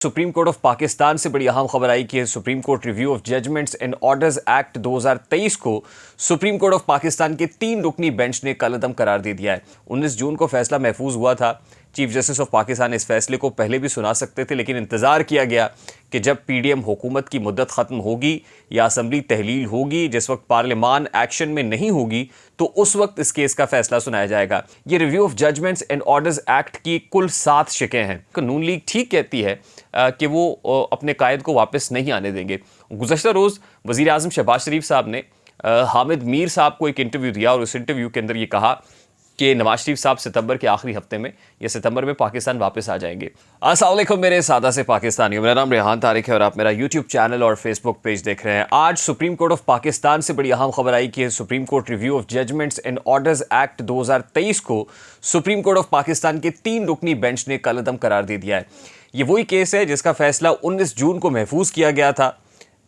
Supreme court of Pakistan से बड़ी अहम खबर आई कि supreme court review of judgments and orders act 2023 को सुप्रीम कोर्ट ऑफ पाकिस्तान के 3 रुकनी बेंच ने कलअदम करार दे दिया है। 19 जून को फैसला महफूज हुआ था। चीफ जस्टिस ऑफ पाकिस्तान इस फैसले को पहले भी सुना सकते थे, लेकिन इंतजार किया गया कि जब पीडीएम हुकूमत की मुद्दत खत्म होगी या असम्बली तहलील होगी, जिस वक्त पार्लियामान एक्शन में नहीं होगी, तो उस वक्त इस केस का फैसला सुनाया जाएगा। ये review of judgments and orders act की कुल 7 शिकें हैं। नून लीग ठीक कहती है कि वो अपने कायद को वापस नहीं आने देंगे। गुज़श्ता रोज़ वज़ीर आज़म शहबाज शरीफ साहब ने हामिद मीर साहब को एक इंटरव्यू दिया और उस इंटरव्यू के अंदर ये कहा कि नवाज शरीफ साहब सितंबर के आखिरी हफ्ते में या सितंबर में पाकिस्तान वापस आ जाएंगे। अस्सलाम वालेकुम मेरे सादा से पाकिस्तानियों, मेरा नाम रेहान तारिक है और आप मेरा यूट्यूब चैनल और फेसबुक पेज देख रहे हैं। आज सुप्रीम कोर्ट ऑफ पाकिस्तान से बड़ी अहम खबर आई कि supreme court review of judgments and orders act 2023 को सुप्रीम कोर्ट ऑफ पाकिस्तान के 3 रुकनी बेंच ने कलअदम करार दे दिया है। ये वही केस है जिसका फैसला 19 जून को महफूज किया गया था।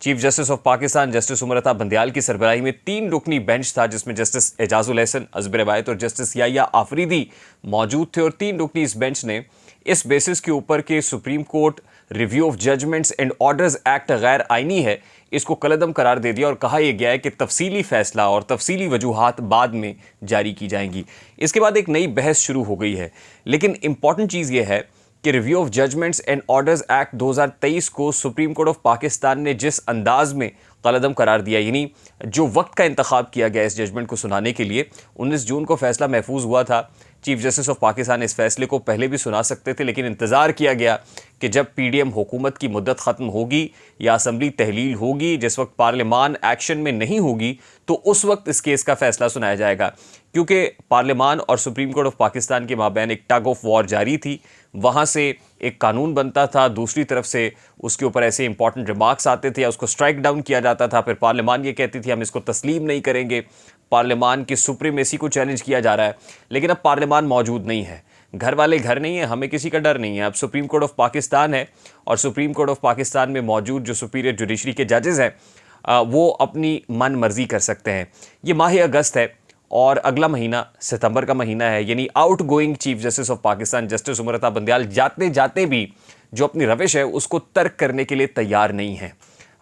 Chief justice of Pakistan justice Umar Ata Bandial की सरबराही में 3 रुकनी बेंच था, जिसमें जस्टिस एजाजुल हसन, अजबर रवायत और जस्टिस याया आफरीदी मौजूद थे। और 3 रुकनी इस बेंच ने इस बेसिस के ऊपर के supreme court review of judgments and orders act गैर आइनी है, इसको कलअदम करार दे दिया और कहा यह गया है कि तफसीली फैसला और तफसीली वजूहात बाद में जारी की जाएंगी। इसके बाद एक नई बहस शुरू हो गई है, लेकिन इंपॉर्टेंट चीज़ यह है कि review of judgments and orders act 2023 को सुप्रीम कोर्ट ऑफ पाकिस्तान ने जिस अंदाज में कलअदम करार दिया, यानी जो वक्त का इंतखाब किया गया इस जजमेंट को सुनाने के लिए, 19 जून को फैसला महफूज हुआ था। चीफ जस्टिस ऑफ पाकिस्तान इस फैसले को पहले भी सुना सकते थे, लेकिन इंतजार किया गया कि जब पीडीएम हुकूमत की मुद्दत ख़त्म होगी या असम्बली तहलील होगी, जिस वक्त पार्लियामान एक्शन में नहीं होगी, तो उस वक्त इस केस का फैसला सुनाया जाएगा। क्योंकि पार्लियामान और सुप्रीम कोर्ट ऑफ पाकिस्तान के माबैन एक टग ऑफ वॉर जारी थी। वहाँ से एक कानून बनता था, दूसरी तरफ से उसके ऊपर ऐसे इंपॉर्टेंट रिमार्क्स आते थे या उसको स्ट्राइक डाउन किया जाता था। फिर पार्लियामान ये कहती थी हम इसको तस्लीम नहीं करेंगे, पार्लियामान की सुप्रीमेसी को चैलेंज किया जा रहा है। लेकिन अब पार्लियामान मौजूद नहीं है, घर वाले घर नहीं है, हमें किसी का डर नहीं है। अब सुप्रीम कोर्ट ऑफ पाकिस्तान है और सुप्रीम कोर्ट ऑफ पाकिस्तान में मौजूद जो सुपीरियर जुडिशरी के जजेस हैं वो अपनी मन मर्जी कर सकते हैं। ये माह अगस्त है और अगला महीना सितंबर का महीना है, यानी out going chief justice of Pakistan justice Umar Ata Bandial जाते जाते भी जो अपनी रविश है उसको तर्क करने के लिए तैयार नहीं है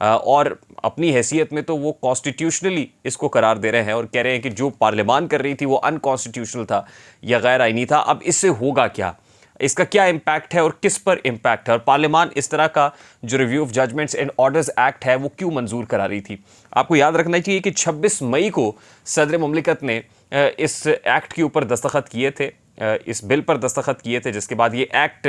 और अपनी हैसियत में तो वो कॉन्स्टिट्यूशनली इसको करार दे रहे हैं और कह रहे हैं कि जो पार्लियामान कर रही थी वो अनकॉन्स्टिट्यूशनल था या गैर आइनी था। अब इससे होगा क्या, इसका क्या इम्पैक्ट है और किस पर इम्पैक्ट है, और पार्लियामान इस तरह का जो review of judgments and orders act है वो क्यों मंजूर करा रही थी। आपको याद रखना चाहिए कि 26 मई को सदर मुमलिकत ने इस एक्ट के ऊपर दस्तखत किए थे, इस बिल पर दस्तखत किए थे, जिसके बाद ये एक्ट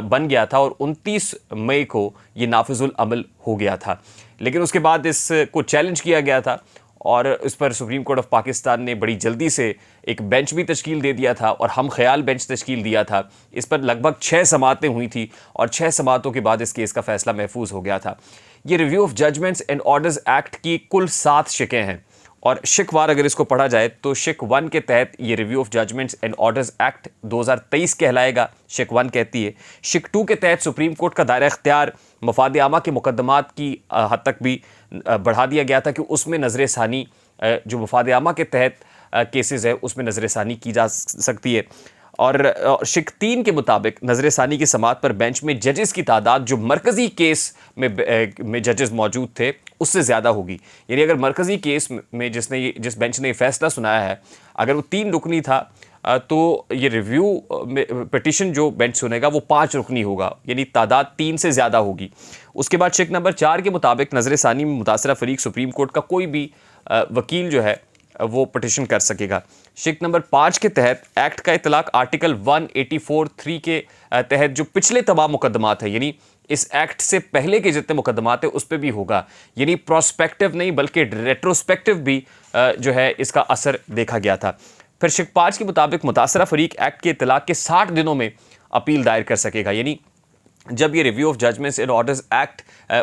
बन गया था और 29 मई को ये नाफिजुल अमल हो गया था। लेकिन उसके बाद इसको चैलेंज किया गया था और इस पर सुप्रीम कोर्ट ऑफ पाकिस्तान ने बड़ी जल्दी से एक बेंच भी तश्कील दे दिया था और हम ख्याल बेंच तश्कील दिया था। इस पर लगभग 6 समाअतें हुई थी और 6 समाअतों के बाद इस केस का फैसला महफूज हो गया था। ये review of judgments and orders act की कुल 7 शिकें हैं और शिकवार अगर इसको पढ़ा जाए तो शिक 1 के तहत ये review of judgments and orders act 2023 कहलाएगा, शिक 1 कहती है। शिक 2 के तहत सुप्रीम कोर्ट का दायरा इख्तियार मफाद आमा के मुकदमात की हद तक भी बढ़ा दिया गया था कि उसमें नज़र सानी जो मफाद आमा के तहत केसेस है उसमें नज़र सानी की जा सकती है। और शिक 3 के मुताबिक नज़र सानी की समाअत पर बेंच में जजेस की तादाद जो मरकज़ी केस में जजेस मौजूद थे उससे ज़्यादा होगी। यानी अगर मरकज़ी केस में जिस बेंच ने फैसला सुनाया है अगर वो 3 रुकनी था तो ये रिव्यू पिटिशन जो बेंच सुनेगा वो 5 रुकनी होगा, यानी तादाद 3 से ज़्यादा होगी। उसके बाद शिक नंबर 4 के मुताबिक नज़र सानी में मुतासरा फरीक सुप्रीम कोर्ट का कोई भी वकील जो है वो पटिशन कर सकेगा। शिक नंबर 5 के तहत एक्ट का इतलाक आर्टिकल 184(3) के तहत जो पिछले तमाम मुकदमात है, यानी इस एक्ट से पहले के जितने मुकदमात है उस पर भी होगा, यानी प्रोस्पेक्टिव नहीं बल्कि रेट्रोस्पेक्टिव भी जो है इसका असर देखा गया था। फिर शिक 5 के मुताबिक मुतासरा फरीक एक्ट के इतलाक के 60 दिनों में अपील दायर कर सकेगा, यानी जब ये review of judgments and orders act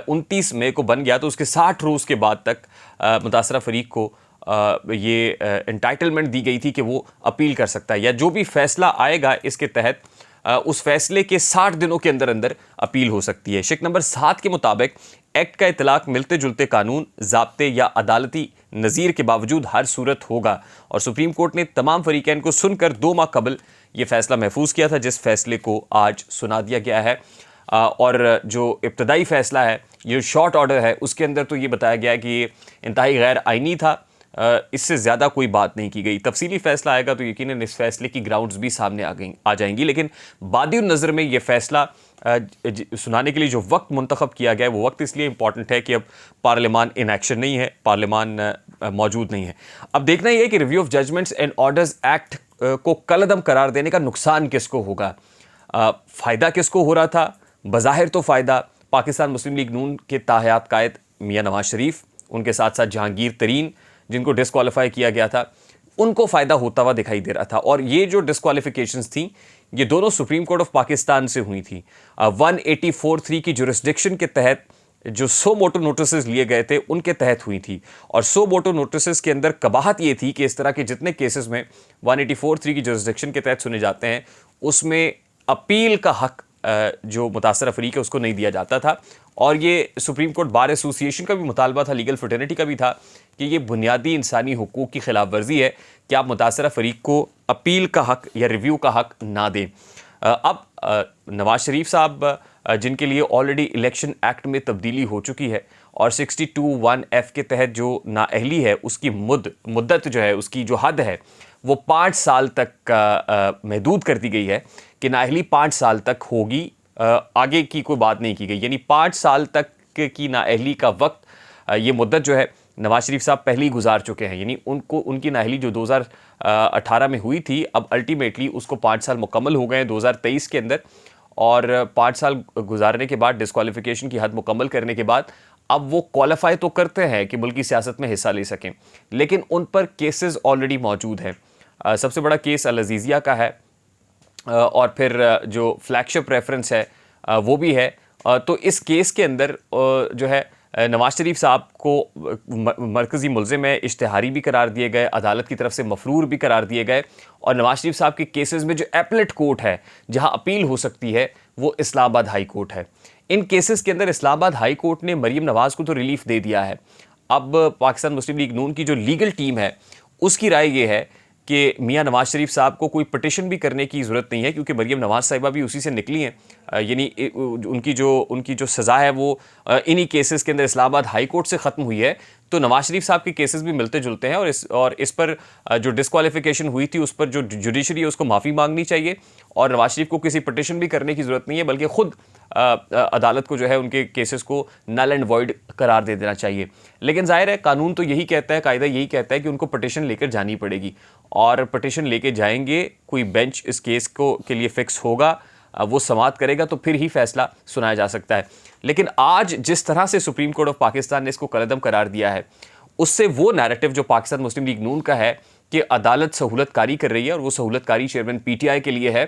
29 मई को बन गया तो उसके 60 रोज़ के बाद तक मुतासरा फरीक को ये एंटाइटलमेंट दी गई थी कि वो अपील कर सकता है या जो भी फैसला आएगा इसके तहत उस फैसले के 60 दिनों के अंदर अंदर अपील हो सकती है। शिक नंबर 7 के मुताबिक एक्ट का इतलाक मिलते जुलते कानून, ज़ाब्ते या अदालती नज़ीर के बावजूद हर सूरत होगा और सुप्रीम कोर्ट ने तमाम फरीकैन को सुनकर 2 माह कबल ये फैसला महफूज किया था, जिस फैसले को आज सुना दिया गया है। और जो इब्तदाई फ़ैसला है, ये शॉर्ट ऑर्डर है, उसके अंदर तो ये बताया गया है कि ये इंतहाई गैर आइनी था। इससे ज़्यादा कोई बात नहीं की गई। तफसीली फ़ैसला आएगा तो यकीनन इस फ़ैसले की ग्राउंड्स भी सामने आ जाएंगी, लेकिन बादी नज़र में ये फ़ैसला सुनाने के लिए जो वक्त मुंतखब किया गया है वो वक्त इसलिए इम्पॉर्टेंट है कि अब पार्लियामान इन एक्शन नहीं है, पार्लियामान मौजूद नहीं है। अब देखना यह है कि review of judgments and orders act को कलअदम करार देने का नुकसान किसको होगा, फ़ायदा किसको हो रहा था। बज़ाहिर तो फ़ायदा पाकिस्तान मुस्लिम लीग नून के ताहयात कायद मियां नवाज शरीफ, उनके साथ साथ जहांगीर तरीन जिनको डिस्क्वालीफाई किया गया था, उनको फ़ायदा होता हुआ दिखाई दे रहा था। और ये जो डिस्क्वालिफिकेशंस थी ये दोनों सुप्रीम कोर्ट ऑफ पाकिस्तान से हुई थी। 184(3) की जुरिस्डिक्शन के तहत जो 100 मोटो नोटिस लिए गए थे उनके तहत हुई थी। और 100 मोटो नोटिस के अंदर कबाहत ये थी कि इस तरह के जितने केसेस में 184(3) की जुरिस्डिक्शन के तहत सुने जाते हैं उसमें अपील का हक जो मुतासर फरीक है उसको नहीं दिया जाता था। और ये सुप्रीम कोर्ट बार एसोसिएशन का भी मुतालबा था, लीगल फ्रेटर्निटी का भी था कि ये बुनियादी इंसानी हुकूक की खिलाफ वर्जी है कि आप मुतासर फरीक को अपील का हक या रिव्यू का हक ना दें। अब नवाज शरीफ साहब जिनके लिए ऑलरेडी इलेक्शन एक्ट में तब्दीली हो चुकी है और 62(1)(f) के तहत जो नाअहली है उसकी मुद्दत जो है, उसकी जो हद है वो 5 साल तक महदूद कर दी गई है कि नाअहली 5 साल तक होगी, आगे की कोई बात नहीं की गई। यानी 5 साल तक की नाअहली का वक्त, ये मुद्दत जो है नवाज शरीफ साहब पहले ही गुजार चुके हैं। यानी उनकी नाअहली जो 2018 में हुई थी अब अल्टीमेटली उसको 5 साल मुकम्मल हो गए हैं 2023 के अंदर। और 5 साल गुजारने के बाद, डिस्क्वालिफिकेशन की हद मुकम्मल करने के बाद अब वो क्वालिफाई तो करते हैं कि मुल्की सियासत में हिस्सा ले सकें, लेकिन उन पर केसेस ऑलरेडी मौजूद हैं। सबसे बड़ा केस अल अज़ीज़िया का है और फिर जो फ्लैगशिप रेफरेंस है वो भी है। तो इस केस के अंदर जो है नवाज शरीफ साहब को मरकज़ी मुल्ज़िम है इश्तिहारी भी करार दिए गए, अदालत की तरफ से मफरूर भी करार दिए गए। और नवाज शरीफ साहब के केसेस में जो एपलेट कोर्ट है जहां अपील हो सकती है वो इस्लामाबाद हाई कोर्ट है। इन केसेस के अंदर इस्लामाबाद हाई कोर्ट ने मरीम नवाज़ को तो रिलीफ दे दिया है। अब पाकिस्तान मुस्लिम लीग नून की जो लीगल टीम है उसकी राय ये है कि मियां नवाज शरीफ साहब को कोई पटिशन भी करने की ज़रूरत नहीं है, क्योंकि मरीम नवाज साहिबा भी उसी से निकली हैं। यानी उनकी जो सज़ा है वो इन्हीं केसेस के अंदर इस्लामाबाद हाई कोर्ट से ख़त्म हुई है। तो नवाज शरीफ साहब के केसेस भी मिलते जुलते हैं और इस पर जो डिस्क्वालिफिकेशन हुई थी उस पर जो जुडिशरी है उसको माफ़ी मांगनी चाहिए और नवाज शरीफ को किसी पटिशन भी करने की ज़रूरत नहीं है, बल्कि ख़ुद अदालत को जो है उनके केसेस को नल एंड वॉइड करार दे देना चाहिए। लेकिन जाहिर है कानून तो यही कहता है, कायदा यही कहता है कि उनको पटिशन लेकर जानी पड़ेगी और पटिशन लेके जाएंगे, कोई बेंच इस केस को के लिए फ़िक्स होगा, वो समाअत करेगा तो फिर ही फैसला सुनाया जा सकता है। लेकिन आज जिस तरह से सुप्रीम कोर्ट ऑफ पाकिस्तान ने इसको कलअदम करार दिया है उससे वो नैरेटिव जो पाकिस्तान मुस्लिम लीग नून का है कि अदालत सहूलतकारी कर रही है और वो सहूलतकारी चेयरमैन पीटीआई के लिए है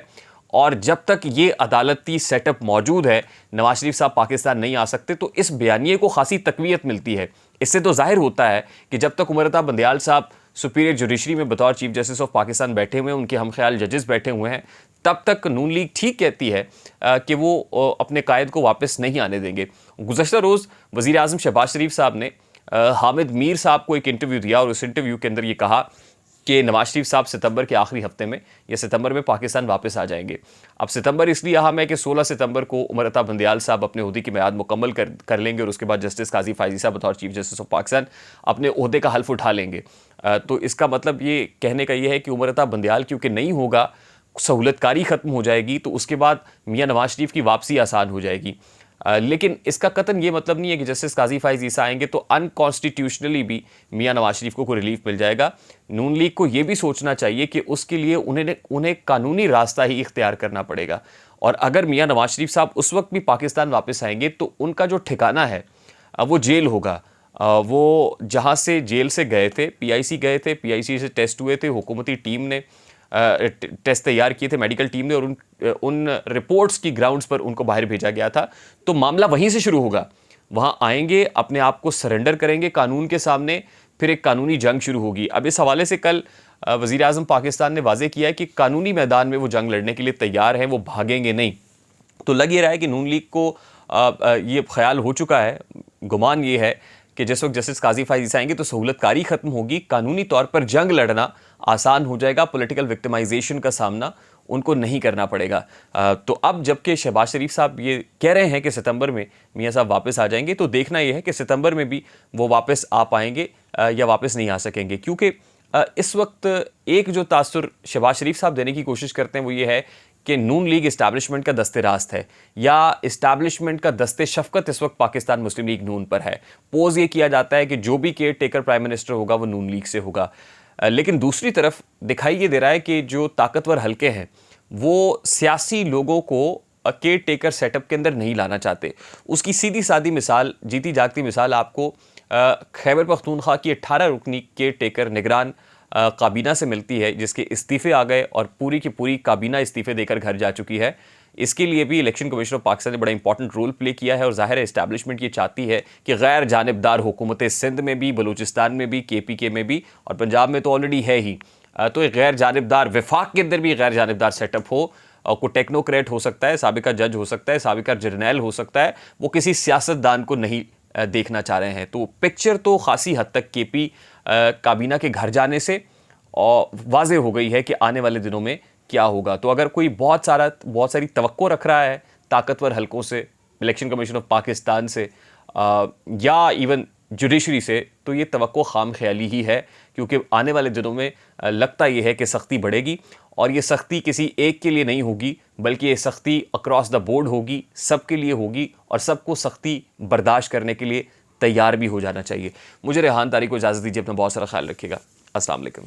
और जब तक ये अदालती सेटअप मौजूद है नवाज शरीफ साहब पाकिस्तान नहीं आ सकते, तो इस बयानिए को खासी तकवीयत मिलती है। इससे तो जाहिर होता है कि जब तक उमर अता बंदियाल साहब सुपीरियर जुडिशरी में बतौर चीफ जस्टिस ऑफ पाकिस्तान बैठे हुए हैं, उनके हम ख्याल जजेस बैठे हुए हैं, तब तक नून लीग ठीक कहती है कि वो अपने कायद को वापस नहीं आने देंगे। गुज़श्ता रोज़ वज़ीर आज़म शहबाज शरीफ साहब ने हामिद मीर साहब को एक इंटरव्यू दिया और उस इंटरव्यू के अंदर ये कहा कि नवाज शरीफ साहब सितंबर के आखिरी हफ्ते में या सितंबर में पाकिस्तान वापस आ जाएंगे। अब सितंबर इसलिए अहम है कि 16 सितंबर को उमर अता बंदियाल साहब अपने ओहदे की मियाद मुकम्मल कर लेंगे और उसके बाद जस्टिस काजी फायजी साहब बतौर चीफ जस्टिस ऑफ पाकिस्तान अपने ओहदे का हल्फ उठा लेंगे। तो इसका मतलब ये कहने का ये है कि उमर अता बंदियाल क्योंकि नहीं होगा, सहूलतकारी ख़त्म हो जाएगी, तो उसके बाद मियां नवाज शरीफ की वापसी आसान हो जाएगी। लेकिन इसका कतन ये मतलब नहीं है कि जस्टिस काजी फाइज ईसा आएंगे तो अनकॉन्स्टिट्यूशनली भी मियां नवाज शरीफ को रिलीफ मिल जाएगा। नून लीग को ये भी सोचना चाहिए कि उसके लिए उन्हें कानूनी रास्ता ही इख्तियार करना पड़ेगा। और अगर मियां नवाज शरीफ साहब उस वक्त भी पाकिस्तान वापस आएंगे तो उनका जो ठिकाना है वो जेल होगा। वो जहाँ से जेल से गए थे, PIC गए थे, PIC से टेस्ट हुए थे, हुकूमती टीम ने टेस्ट तैयार किए थे, मेडिकल टीम ने, और उन रिपोर्ट्स की ग्राउंड्स पर उनको बाहर भेजा गया था। तो मामला वहीं से शुरू होगा, वहाँ आएंगे, अपने आप को सरेंडर करेंगे कानून के सामने, फिर एक कानूनी जंग शुरू होगी। अब इस हवाले से कल वज़ीर आज़म पाकिस्तान ने वाज़ेह किया है कि कानूनी मैदान में वो जंग लड़ने के लिए तैयार हैं, वो भागेंगे नहीं। तो लग ये रहा है कि नून लीग को ये ख्याल हो चुका है, गुमान ये है कि जिस वक्त जस्टिस काजी फाइज आएंगे तो सहूलतकारी ख़त्म होगी, कानूनी तौर पर जंग लड़ना आसान हो जाएगा, पॉलिटिकल विक्टिमाइजेशन का सामना उनको नहीं करना पड़ेगा। तो अब जबकि शहबाज शरीफ साहब ये कह रहे हैं कि सितंबर में मियां साहब वापस आ जाएंगे, तो देखना यह है कि सितंबर में भी वो वापस आ पाएंगे या वापस नहीं आ सकेंगे। क्योंकि इस वक्त एक जो तासुर शहबाज शरीफ साहब देने की कोशिश करते हैं वो ये है कि नून लीग इस्टेब्लिशमेंट का दस्ते रास्त है या इस्टेब्लिशमेंट का दस्ते शफकत इस वक्त पाकिस्तान मुस्लिम लीग नून पर है। पोज ये किया जाता है कि जो भी केयर टेकर प्राइम मिनिस्टर होगा वो नून लीग से होगा। लेकिन दूसरी तरफ दिखाई ये दे रहा है कि जो ताकतवर हलके हैं वो सियासी लोगों को केयर टेकर सेटअप के अंदर नहीं लाना चाहते। उसकी सीधी सादी मिसाल, जीती जागती मिसाल आपको खैबर पख्तूनख्वा की 18 रुकनी केयर टेकर निगरान काबीना से मिलती है, जिसके इस्तीफ़े आ गए और पूरी की पूरी काबीना इस्तीफ़े देकर घर जा चुकी है। इसके लिए भी इलेक्शन कमीशन ऑफ पाकिस्तान ने बड़ा इंपॉर्टेंट रोल प्ले किया है और ज़ाहिर है इस्टेब्लिशमेंट ये चाहती है कि गैर जानिबदार हुकूमत सिंध में भी, बलूचिस्तान में भी, KPK में भी और पंजाब में तो ऑलरेडी है ही, तो एक गैर जानिबदार वफाक के अंदर भी गैर जानिबदार सेटअप हो। और कोई टेक्नोक्रेट हो सकता है, साबिका जज हो सकता है, साबिका जर्नैल हो सकता है, वो किसी सियासतदान को नहीं देखना चाह रहे हैं। तो पिक्चर तो खासी हद तक KP काबीना के घर जाने से और वाज़ेह हो गई है कि आने वाले दिनों में क्या होगा। तो अगर कोई बहुत सारी तवक्को रख रहा है ताकतवर हलकों से, इलेक्शन कमीशन ऑफ पाकिस्तान से या इवन जुडिशरी से, तो ये तवक्को खाम ख्याली ही है। क्योंकि आने वाले दिनों में लगता ये है कि सख्ती बढ़ेगी और ये सख्ती किसी एक के लिए नहीं होगी, बल्कि ये सख्ती अक्रॉस द बोर्ड होगी, सबके लिए होगी और सबको सख्ती बर्दाश्त करने के लिए तैयार भी हो जाना चाहिए। मुझे रेहान तारिक को इजाज़त दीजिए, अपना बहुत सारा ख्याल रखिएगा। अस्सलाम वालेकुम।